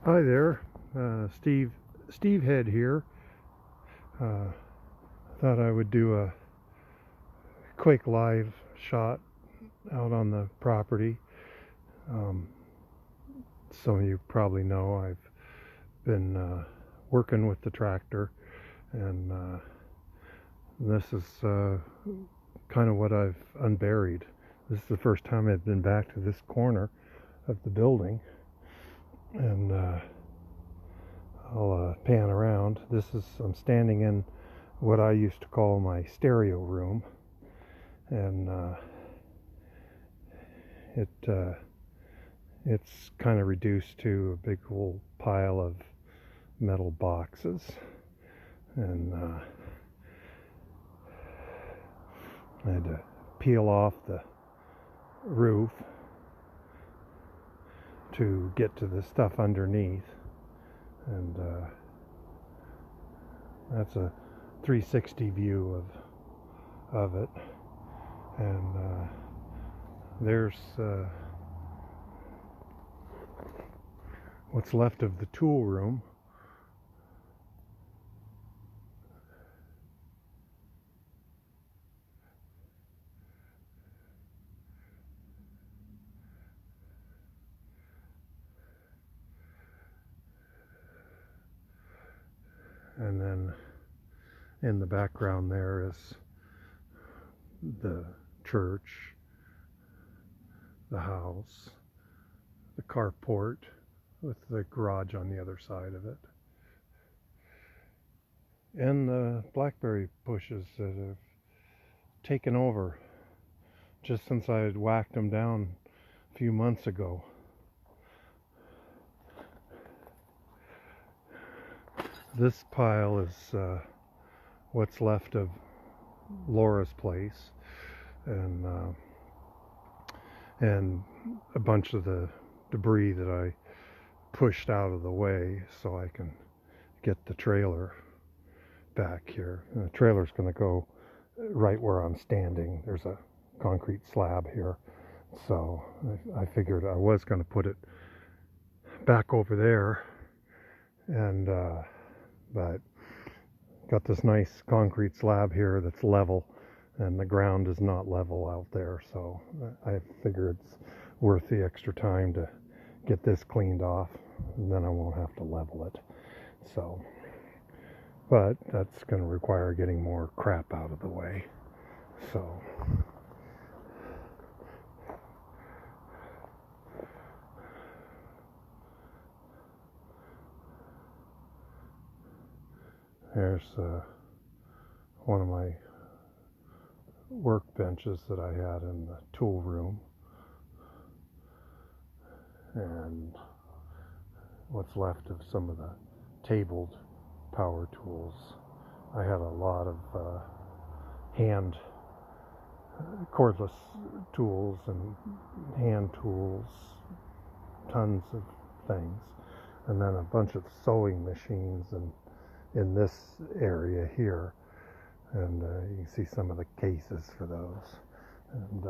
Hi there, Steve Head here. Uh, Thought I would do a quick live shot out on the property. Um, some of you probably know I've been working with the tractor, and this is kind of what I've unburied. This is the first time I've been back to this corner of the building, and I'll pan around. I'm standing in what I used to call my stereo room, and it's kind of reduced to a big old pile of metal boxes, and I had to peel off the roof to get to the stuff underneath, and that's a 360 view of it, and there's what's left of the tool room. And then in the background there is the church, the house, the carport with the garage on the other side of it, and the blackberry bushes that have taken over just since I had whacked them down a few months ago. This pile is what's left of Laura's place, and a bunch of the debris that I pushed out of the way so I can get the trailer back here. And the trailer's going to go right where I'm standing. There's a concrete slab here, so I figured I was going to put it back over there, and but got this nice concrete slab here that's level, and the ground is not level out there, so I figure it's worth the extra time to get this cleaned off, and then I won't have to level it. So, but that's going to require getting more crap out of the way. So there's one of my work benches that I had in the tool room, and what's left of some of the tabled power tools. I had a lot of hand cordless tools and hand tools, tons of things, and then a bunch of sewing machines and in this area here, and you can see some of the cases for those, and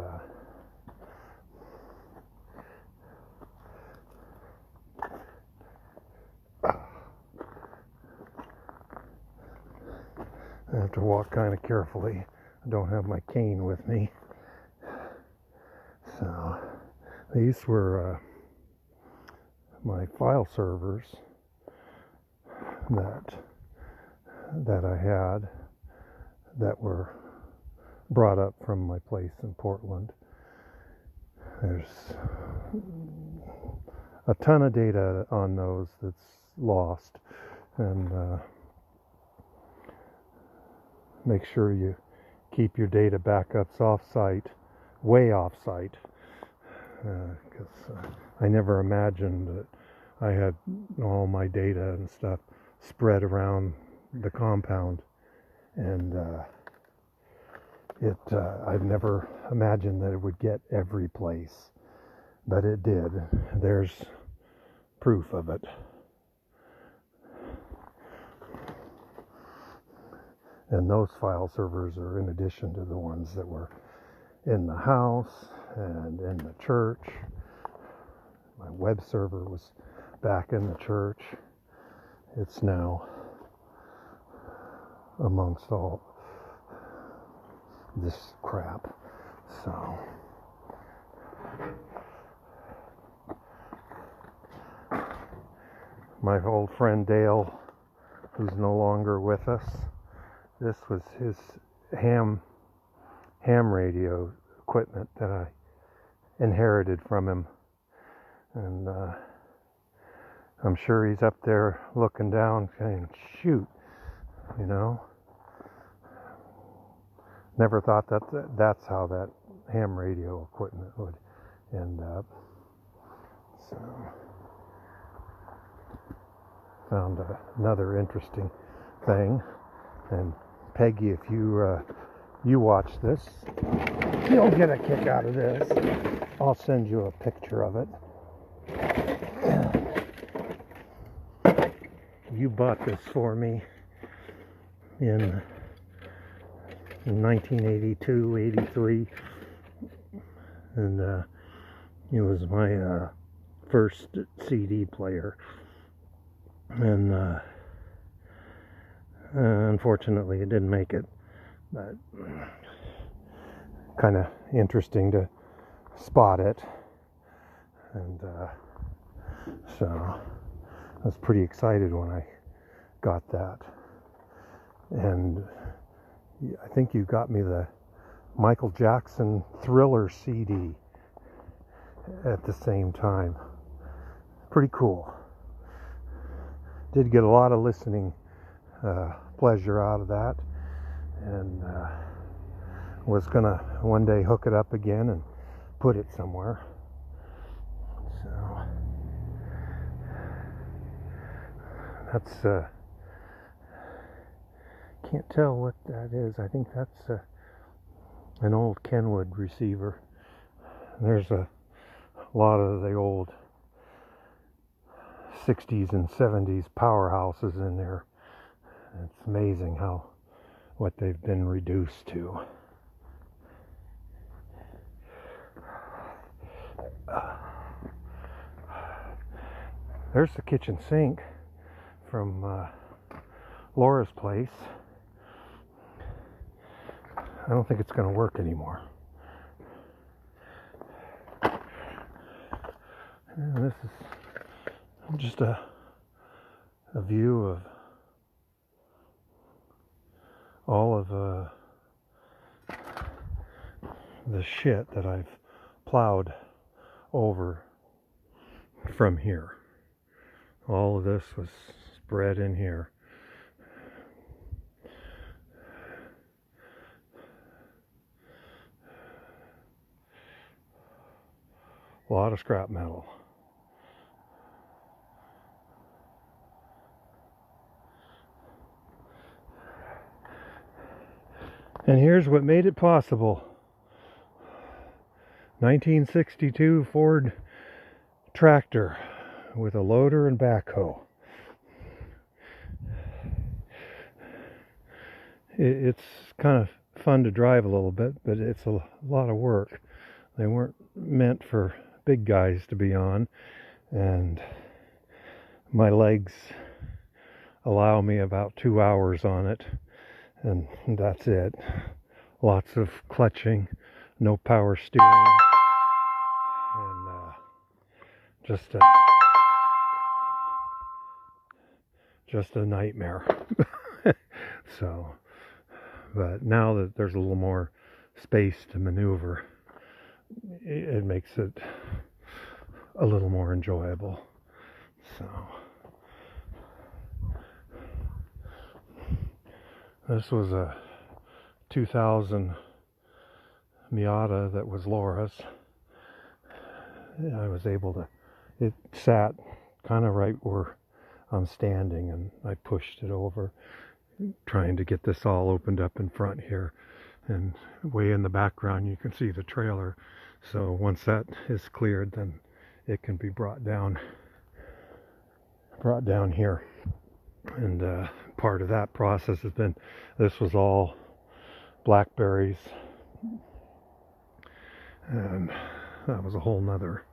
I have to walk kind of carefully. I don't have my cane with me. So these were my file servers that I had that were brought up from my place in Portland. There's a ton of data on those that's lost, and make sure you keep your data backups off-site, way off-site, because I never imagined that I had all my data and stuff spread around the compound, and I've never imagined that it would get every place, but it did. There's proof of it. And those file servers are in addition to the ones that were in the house and in the church. My web server was back in the church. It's now amongst all this crap. So my old friend Dale, who's no longer with us, this was his ham radio equipment that I inherited from him, and I'm sure he's up there looking down saying, shoot, you know, never thought that's how that ham radio equipment would end up. So found another interesting thing. And Peggy, if you watch this, you'll get a kick out of this. I'll send you a picture of it. You bought this for me in 1982, 83, and it was my first CD player, and unfortunately it didn't make it, but kind of interesting to spot it, and so I was pretty excited when I got that. And I think you got me the Michael Jackson Thriller CD at the same time. Pretty cool. Did get a lot of listening pleasure out of that, and was gonna one day hook it up again and put it somewhere. So that's can't tell what that is. I think that's an old Kenwood receiver. There's a lot of the old 60s and 70s powerhouses in there. It's amazing how what they've been reduced to. There's the kitchen sink from Laura's place. I don't think it's going to work anymore. And this is just a view of all of the shit that I've plowed over from here. All of this was spread in here. A lot of scrap metal. And here's what made it possible. 1962 Ford tractor with a loader and backhoe. It's kind of fun to drive a little bit, but it's a lot of work. They weren't meant for big guys to be on, and my legs allow me about 2 hours on it, and that's it. Lots of clutching, no power steering, and just a nightmare. So, but now that there's a little more space to maneuver, it makes it a little more enjoyable. So this was a 2000 Miata that was Laura's. I was able to, it sat kind of right where I'm standing, and I pushed it over, trying to get this all opened up in front here. And way in the background you can see the trailer. So once that is cleared, then it can be brought down here. And part of that process has been, this was all blackberries, and that was a whole nother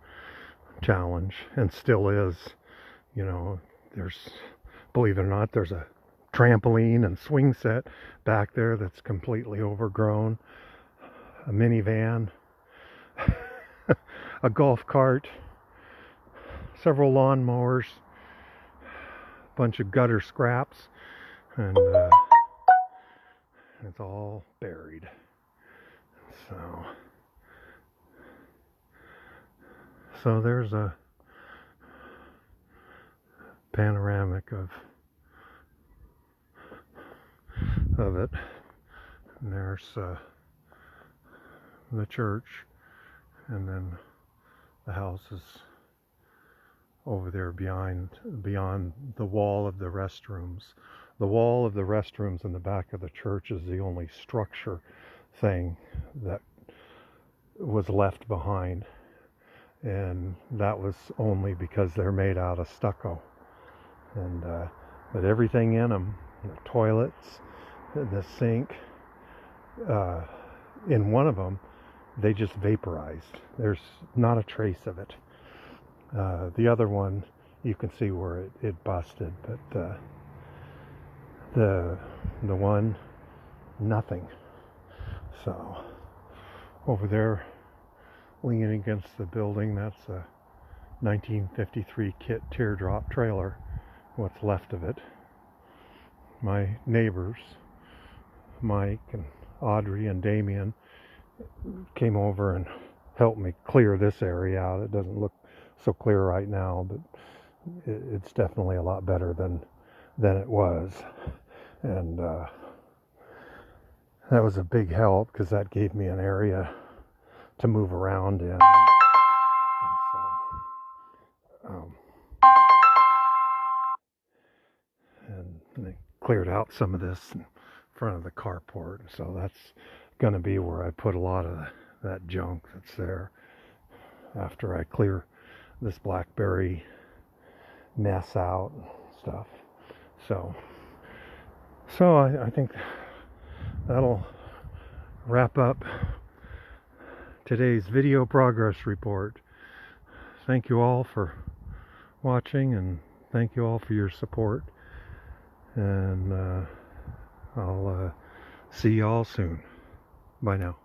challenge, and still is, You know, believe it or not, there's a trampoline and swing set back there that's completely overgrown, a minivan, a golf cart, several lawnmowers, a bunch of gutter scraps, and it's all buried. So there's a panoramic of it. And there's the church, and then the house is over there beyond the wall of the restrooms. The wall of the restrooms in the back of the church is the only structure thing that was left behind, and that was only because they're made out of stucco. And but everything in them, the toilets, the sink, in one of them, they just vaporized. There's not a trace of it. The other one, you can see where it busted, but the one, nothing. So over there, leaning against the building, that's a 1953 kit teardrop trailer, what's left of it. My neighbors, Mike and Audrey and Damien, came over and helped me clear this area out. It doesn't look so clear right now, but it's definitely a lot better than it was. And that was a big help, because that gave me an area to move around in. And they cleared out some of this in front of the carport, so that's going to be where I put a lot of that junk that's there after I clear this blackberry mess out and stuff. So I think that'll wrap up today's video progress report. Thank you all for watching, and thank you all for your support. And I'll see y'all soon. Bye now.